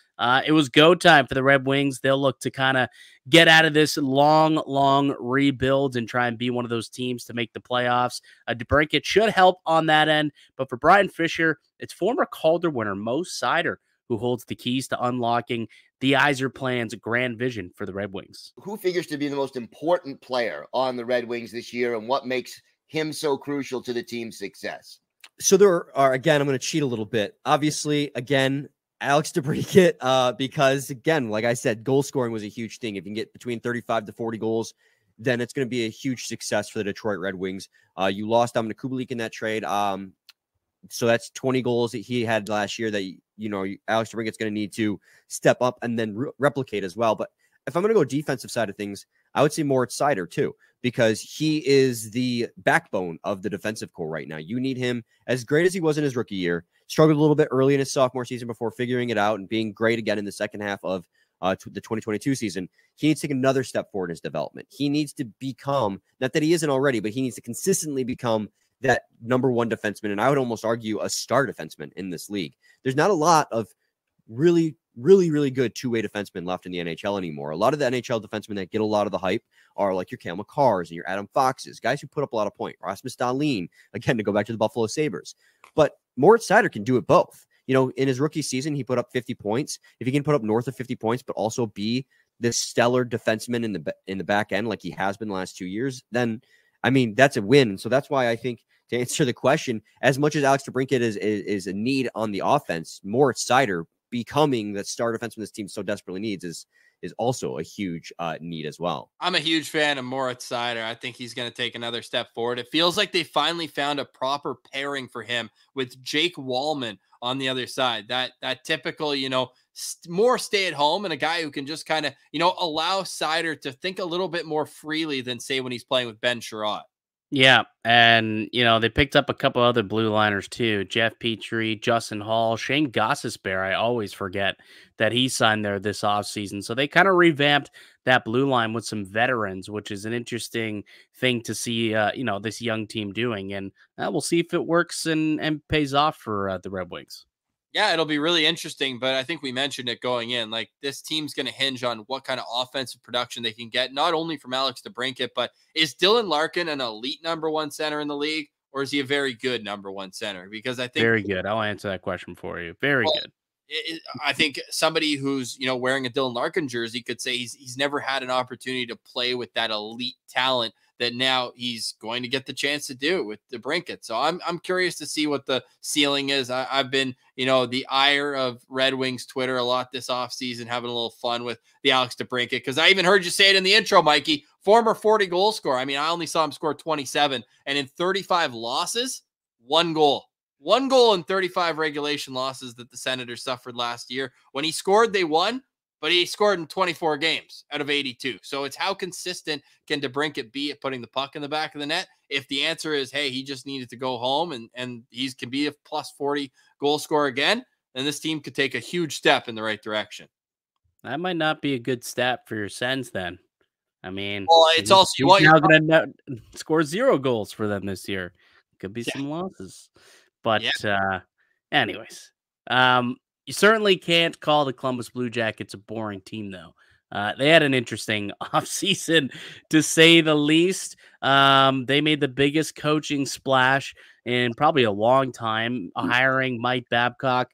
it was go time for the Red Wings. They'll look to kind of get out of this long rebuild and try and be one of those teams to make the playoffs. DeBrincat should help on that end. But for Brian Fisher, it's former Calder winner Mo Seider who holds the keys to unlocking the Yzerplan's grand vision for the Red Wings. Who figures to be the most important player on the Red Wings this year, and what makes him so crucial to the team's success? So there are, again, I'm going to cheat a little bit. Obviously, again, Alex DeBrincat, because again, like I said, goal scoring was a huge thing. If you can get between 35 to 40 goals, then it's going to be a huge success for the Detroit Red Wings. You lost Dominic Kubalik in that trade. So that's 20 goals that he had last year that, Alex DeBrincat's going to need to step up and then replicate as well. But if I'm going to go defensive side of things, I would say Moritz Seider too, because he is the backbone of the defensive core right now. You need him, as great as he was in his rookie year, struggled a little bit early in his sophomore season before figuring it out and being great again in the second half of to the 2022 season, he needs to take another step forward in his development. He needs to become, not that he isn't already, but he needs to consistently become that number one defenseman. And I would almost argue a star defenseman in this league. There's not a lot of really good two-way defensemen left in the NHL anymore. A lot of the NHL defensemen that get a lot of the hype are like your Cale Makars and your Adam Foxes, guys who put up a lot of points. Rasmus Dahlin, again, to go back to the Buffalo Sabres. But Moritz Seider can do it both. You know, in his rookie season, he put up 50 points. If he can put up north of 50 points, but also be this stellar defenseman in the back end like he has been the last 2 years, then, I mean, that's a win. So that's why I think, to answer the question, as much as Alex DeBrincat is a need on the offense, Moritz Seider becoming the star defenseman this team so desperately needs is also a huge need as well. I'm a huge fan of Moritz Seider. I think he's going to take another step forward. It feels like they finally found a proper pairing for him with Jake Wallman on the other side. That typical, you know, more stay at home and a guy who can just kind of, you know, allow Seider to think a little bit more freely than, say, when he's playing with Ben Sherratt. Yeah, and, you know, they picked up a couple other blue liners too. Jeff Petrie, Justin Hall, Shane Gostisbehere. I always forget that he signed there this offseason. So they kind of revamped that blue line with some veterans, which is an interesting thing to see, you know, this young team doing. And we'll see if it works and pays off for the Red Wings. Yeah, it'll be really interesting, but I think we mentioned it going in. Like, this team's going to hinge on what kind of offensive production they can get, not only from Alex DeBrincat, but is Dylan Larkin an elite number one center in the league, or is he a very good number one center? Because I think very good. I'll answer that question for you. Very good. I think somebody who's, you know, wearing a Dylan Larkin jersey could say he's never had an opportunity to play with that elite talent that now he's going to get the chance to do with DeBrincat. So I'm curious to see what the ceiling is. I've been, you know, the ire of Red Wings Twitter a lot this offseason, having a little fun with the Alex DeBrincat, because I even heard you say it in the intro, Mikey, former 40 goal scorer. I mean, I only saw him score 27, and in 35 losses, 1 goal. 1 goal in 35 regulation losses that the Senators suffered last year. When he scored, they won, but he scored in 24 games out of 82. So it's how consistent can DeBrincat be at putting the puck in the back of the net? If the answer is, hey, he just needed to go home and he can be a plus 40 goal scorer again, then this team could take a huge step in the right direction. That might not be a good stat for your Sens then. I mean, well, it's also he's now going to score 0 goals for them this year. Could be some losses. But anyways, you certainly can't call the Columbus Blue Jackets a boring team, though. They had an interesting offseason, to say the least. They made the biggest coaching splash in probably a long time, hiring Mike Babcock,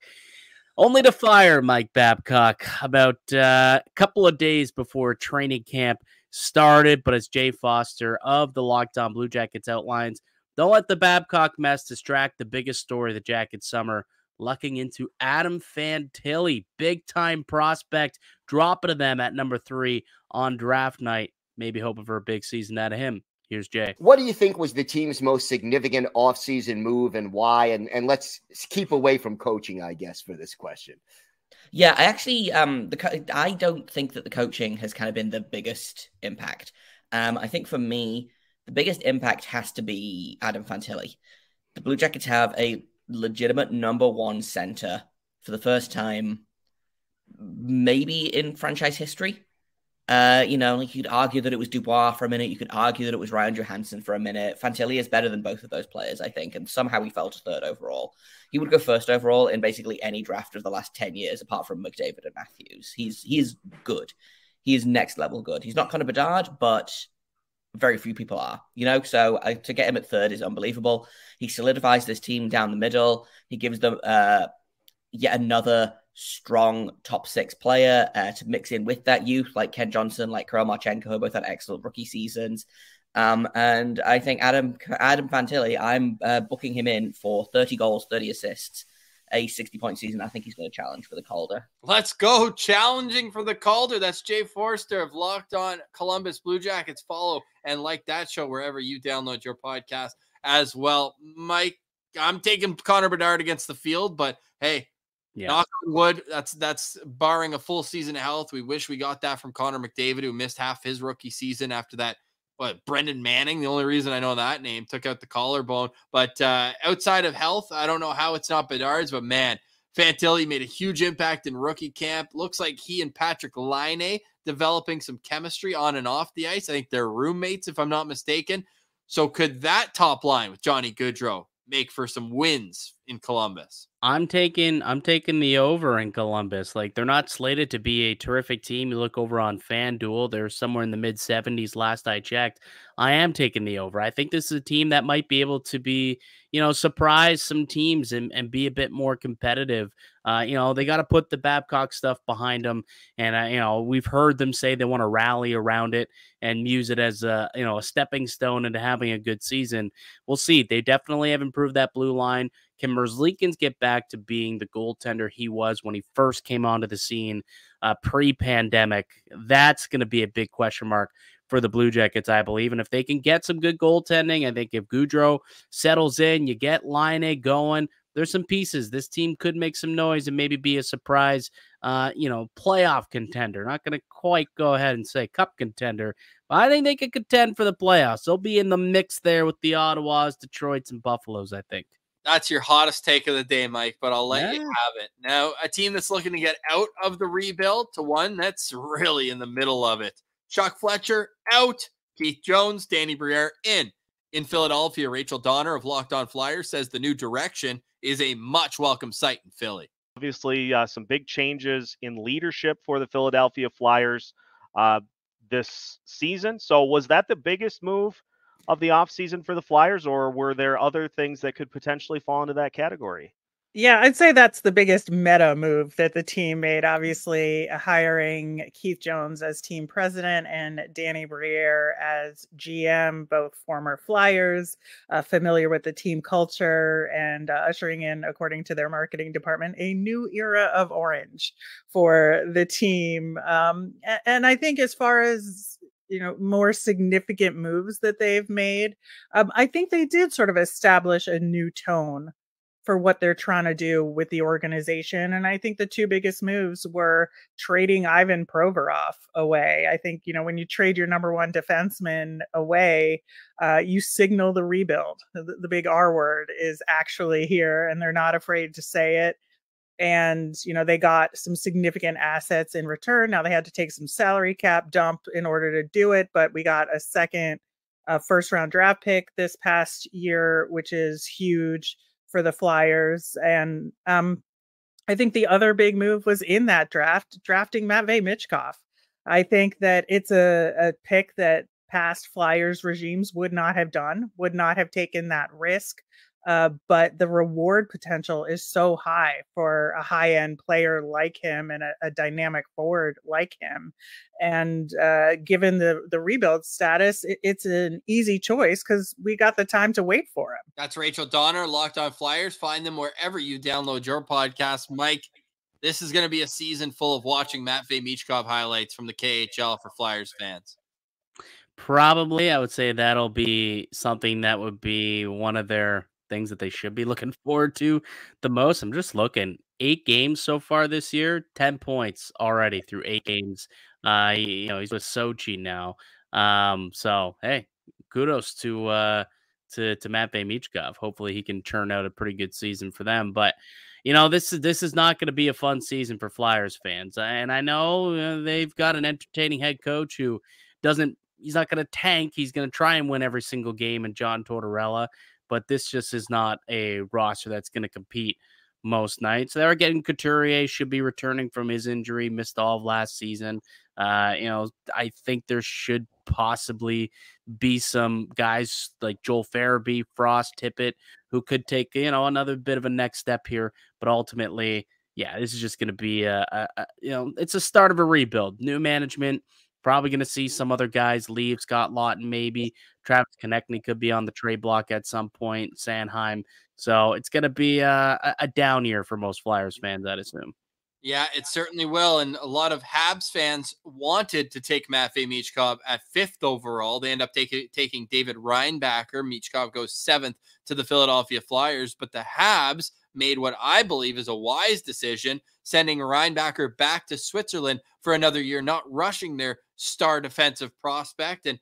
only to fire Mike Babcock about a couple of days before training camp started. But as Jay Foster of the Locked On Blue Jackets outlines, don't let the Babcock mess distract the biggest story of the Jackets summer. Lucking into Adam Fantilli, big-time prospect, dropping to them at number 3 on draft night. Maybe hoping for a big season out of him. Here's Jay. What do you think was the team's most significant offseason move, and why? And let's keep away from coaching, I guess, for this question. Yeah, I actually, I don't think that the coaching has kind of been the biggest impact. I think for me, the biggest impact has to be Adam Fantilli. The Blue Jackets have a legitimate number 1 center for the first time, maybe in franchise history. You know, like, you could argue that it was Dubois for a minute. You could argue that it was Ryan Johansson for a minute. Fantilli is better than both of those players, I think. And somehow he fell to 3rd overall. He would go 1st overall in basically any draft of the last 10 years, apart from McDavid and Matthews. He's good. He is next level good. He's not Connor Bedard, but very few people are, you know, so to get him at 3rd is unbelievable. He solidifies this team down the middle. He gives them yet another strong top 6 player to mix in with that youth, like Ken Johnson, like Kirill Marchenko, who both had excellent rookie seasons. And I think Adam Fantilli, I'm booking him in for 30 goals, 30 assists, a 60-point season. I think he's going to challenge for the Calder. Let's go, challenging for the Calder. That's Jay Forster of Locked On Columbus Blue Jackets. Follow and like that show wherever you download your podcast as well. Mike, I'm taking Connor Bedard against the field, but hey, knock on wood, that's barring a full season of health. We wish we got that from Connor McDavid, who missed half his rookie season after that. Brendan Manning, the only reason I know that name, took out the collarbone. But outside of health, I don't know how it's not Bedard's, but man, Fantilli made a huge impact in rookie camp. Looks like he and Patrick Laine developing some chemistry on and off the ice. I think they're roommates, if I'm not mistaken. So could that top line with Johnny Gaudreau make for some wins in Columbus? I'm taking the over in Columbus. Like, they're not slated to be a terrific team. You look over on FanDuel, they're somewhere in the mid 70s last I checked. I am taking the over. I think this is a team that might be able to be, surprise some teams and be a bit more competitive. They got to put the Babcock stuff behind them. And, we've heard them say they want to rally around it and use it as a stepping stone into having a good season. We'll see. They definitely have improved that blue line. Can Merzlikins get back to being the goaltender he was when he first came onto the scene pre-pandemic? That's going to be a big question mark for the Blue Jackets, I believe. And if they can get some good goaltending, I think if Gaudreau settles in, you get Laine going, there's some pieces. This team could make some noise and maybe be a surprise, playoff contender. Not going to quite go ahead and say cup contender, but I think they could contend for the playoffs. They'll be in the mix there with the Ottawas, Detroits, and Buffaloes, I think. That's your hottest take of the day, Mike, but I'll let you have it. Now, a team that's looking to get out of the rebuild to one that's really in the middle of it. Chuck Fletcher out. Keith Jones, Danny Briere in. In Philadelphia, Rachel Donner of Locked On Flyers says the new direction is a much welcome sight in Philly. Obviously, some big changes in leadership for the Philadelphia Flyers this season. So was that the biggest move of the offseason for the Flyers, or were there other things that could potentially fall into that category? Yeah, I'd say that's the biggest meta move that the team made. Obviously, hiring Keith Jones as team president and Danny Briere as GM, both former Flyers, familiar with the team culture, and ushering in, according to their marketing department, a new era of orange for the team. And I think as far as more significant moves that they've made, I think they did sort of establish a new tone for what they're trying to do with the organization. And I think the two biggest moves were trading Ivan Provorov away. I think, when you trade your number one defenseman away, you signal the rebuild. The big R word is actually here, and they're not afraid to say it. And, they got some significant assets in return. Now they had to take some salary cap dump in order to do it, but we got a second first round draft pick this past year, which is huge for the Flyers. And I think the other big move was in that draft, drafting Matvei Michkov. I think that it's a pick that past Flyers regimes would not have done, would not have taken that risk. But the reward potential is so high for a high-end player like him and a dynamic forward like him. And given the rebuild status, it's an easy choice because we got the time to wait for him. That's Rachel Donner, Locked On Flyers. Find them wherever you download your podcast. Mike, this is going to be a season full of watching Matvei Michkov highlights from the KHL for Flyers fans. Probably, I would say that'll be something that would be one of their things that they should be looking forward to the most. I'm just looking, 8 games so far this year, 10 points already through 8 games. He's with Sochi now. So hey, kudos to Matvei Michkov. Hopefully he can churn out a pretty good season for them. But this is not going to be a fun season for Flyers fans. And I know they've got an entertaining head coach who he's not going to tank. He's going to try and win every single game in John Tortorella. But this just is not a roster that's going to compete most nights. They're getting Couturier, should be returning from his injury, missed all of last season. I think there should possibly be some guys like Joel Farabee, Frost, Tippett, who could take, another bit of a next step here. But ultimately, this is just going to be it's a start of a rebuild. New management. Probably going to see some other guys leave. Scott Lawton, maybe. Travis Konechny could be on the trade block at some point. Sanheim. So it's going to be a down year for most Flyers fans, I'd assume. Yeah, it certainly will. And a lot of Habs fans wanted to take Matvei Michkov at 5th overall. They end up taking David Reinbacher. Michkov goes 7th to the Philadelphia Flyers. But the Habs made what I believe is a wise decision, sending Reinbacher back to Switzerland for another year, not rushing their star defensive prospect. And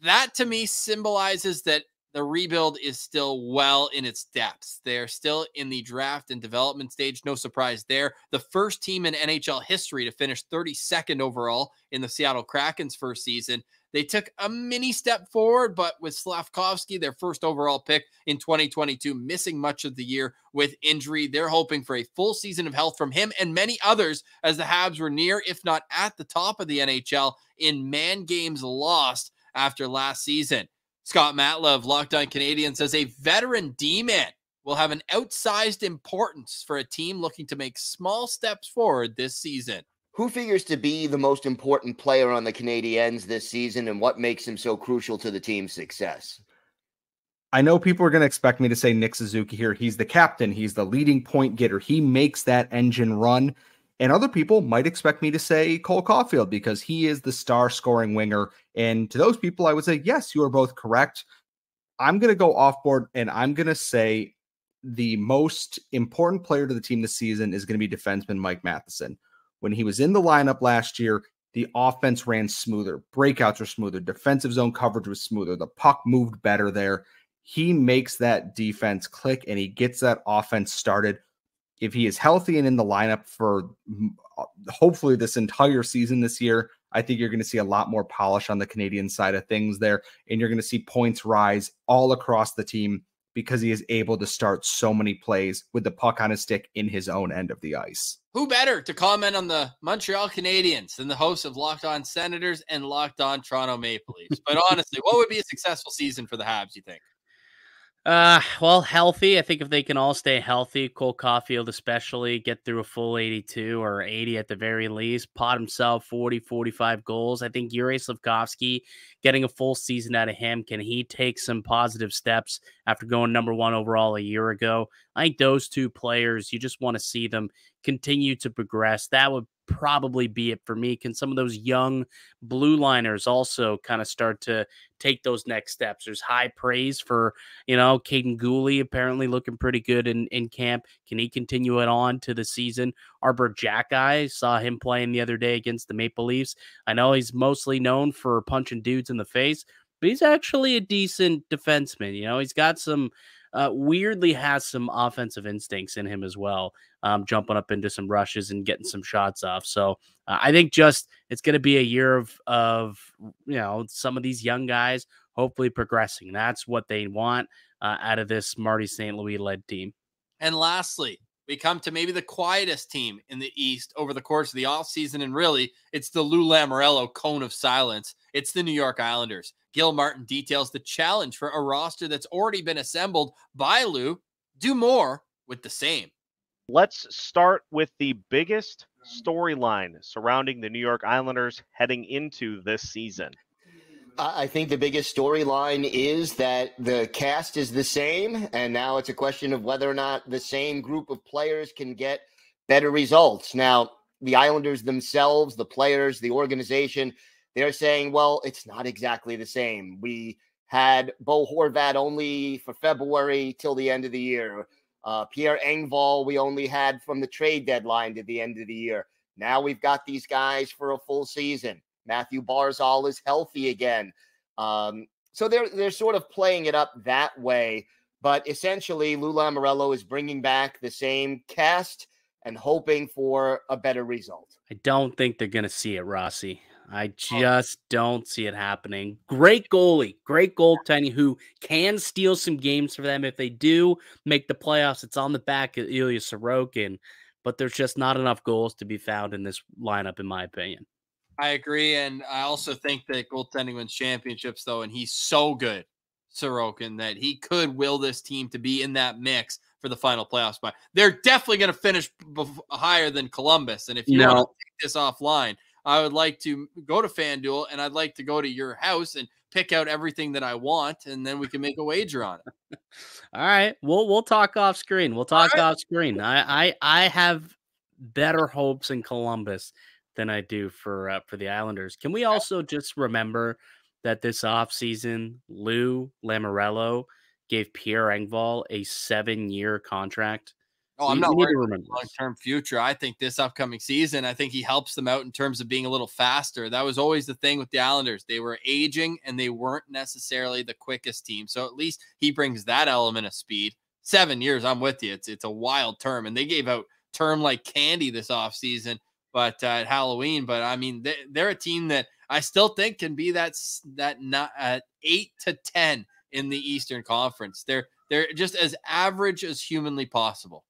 that to me symbolizes that the rebuild is still well in its depths. They're still in the draft and development stage. No surprise there. The first team in NHL history to finish 32nd overall in the Seattle Kraken's first season. They took a mini step forward, but with Slavkovsky, their first overall pick in 2022, missing much of the year with injury, they're hoping for a full season of health from him and many others, as the Habs were near, if not at the top of the NHL in man games lost after last season. Scott Matla of Locked On Canadiens says a veteran D-man will have an outsized importance for a team looking to make small steps forward this season. Who figures to be the most important player on the Canadiens this season, and what makes him so crucial to the team's success? I know people are going to expect me to say Nick Suzuki here. He's the captain. He's the leading point getter. He makes that engine run. And other people might expect me to say Cole Caulfield because he is the star scoring winger. And to those people, I would say, yes, you are both correct. I'm going to go off board and I'm going to say the most important player to the team this season is going to be defenseman Mike Matheson. When he was in the lineup last year, the offense ran smoother. Breakouts were smoother. Defensive zone coverage was smoother. The puck moved better there. He makes that defense click and he gets that offense started. If he is healthy and in the lineup for hopefully this entire season this year, I think you're going to see a lot more polish on the Canadian side of things there. And you're going to see points rise all across the team because he is able to start so many plays with the puck on his stick in his own end of the ice. Who better to comment on the Montreal Canadiens than the hosts of Locked On Senators and Locked On Toronto Maple Leafs? But honestly, what would be a successful season for the Habs, you think? Well, healthy. I think if they can all stay healthy, Cole Caulfield especially, get through a full 82 or 80 at the very least, pot himself 40, 45 goals. I think Yuri Slavkovsky, getting a full season out of him, can he take some positive steps after going number 1 overall a year ago? I think those two players, you just want to see them continue to progress. That would probably be it for me. Can some of those young blue liners also kind of start to take those next steps? There's high praise for, Caden Gooley apparently looking pretty good in camp. Can he continue it on to the season? Arbor Jackeye, saw him playing the other day against the Maple Leafs. I know he's mostly known for punching dudes in the face, but he's actually a decent defenseman. He's got some weirdly has some offensive instincts in him as well, jumping up into some rushes and getting some shots off. So I think it's going to be a year of some of these young guys hopefully progressing. That's what they want out of this Marty St. Louis-led team. And lastly, we come to maybe the quietest team in the East over the course of the offseason, and really, it's the Lou Lamoriello cone of silence. It's the New York Islanders. Gil Martin details the challenge for a roster that's already been assembled by Lou. Do more with the same. Let's start with the biggest storyline surrounding the New York Islanders heading into this season. I think the biggest storyline is that the cast is the same, and now it's a question of whether or not the same group of players can get better results. Now, the Islanders themselves, the players, the organization, they're saying, well, it's not exactly the same. We had Bo Horvat only for February till the end of the year. Pierre Engvall, we only had from the trade deadline to the end of the year. Now we've got these guys for a full season. Matthew Barzal is healthy again. So they're sort of playing it up that way. But essentially, Lou Lamoriello is bringing back the same cast and hoping for a better result. I don't think they're going to see it, Rossi. I just don't see it happening. Great goalie, great goaltending who can steal some games for them. If they do make the playoffs, it's on the back of Ilya Sorokin, but there's just not enough goals to be found in this lineup, in my opinion. I agree, and I also think that goaltending wins championships, though, and he's so good, Sorokin, that he could will this team to be in that mix for the final playoff spot. They're definitely going to finish higher than Columbus, and if you want to take this offline, I would like to go to FanDuel, and I'd like to go to your house and pick out everything that I want, and then we can make a wager on it. All right, we'll talk off screen. We'll talk off screen. I have better hopes in Columbus than I do for the Islanders. Can we also just remember that this offseason, Lou Lamoriello gave Pierre Engvall a 7-year contract? Oh, I'm We not need worried to about remember the long-term future. I think this upcoming season, I think he helps them out in terms of being a little faster. That was always the thing with the Islanders. They were aging and they weren't necessarily the quickest team. So at least he brings that element of speed. 7 years, I'm with you. It's a wild term. And they gave out term like candy this offseason, but at Halloween. But I mean, they're a team that I still think can be that not 8 to 10 in the Eastern Conference. They're just as average as humanly possible.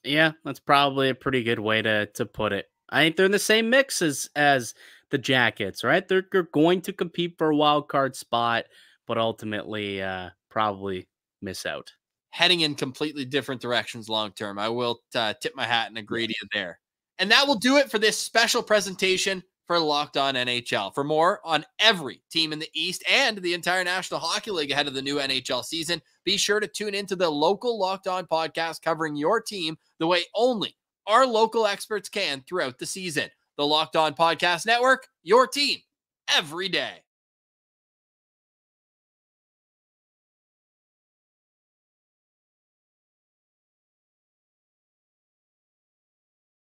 Yeah, that's probably a pretty good way to put it. I think they're in the same mix as the Jackets, right? They're going to compete for a wild card spot, but ultimately probably miss out. Heading in completely different directions long term. I will tip my hat and agree to you there. And that will do it for this special presentation for Locked On NHL. For more on every team in the East and the entire National Hockey League ahead of the new NHL season, be sure to tune into the local Locked On podcast covering your team the way only our local experts can throughout the season. The Locked On Podcast Network, your team every day.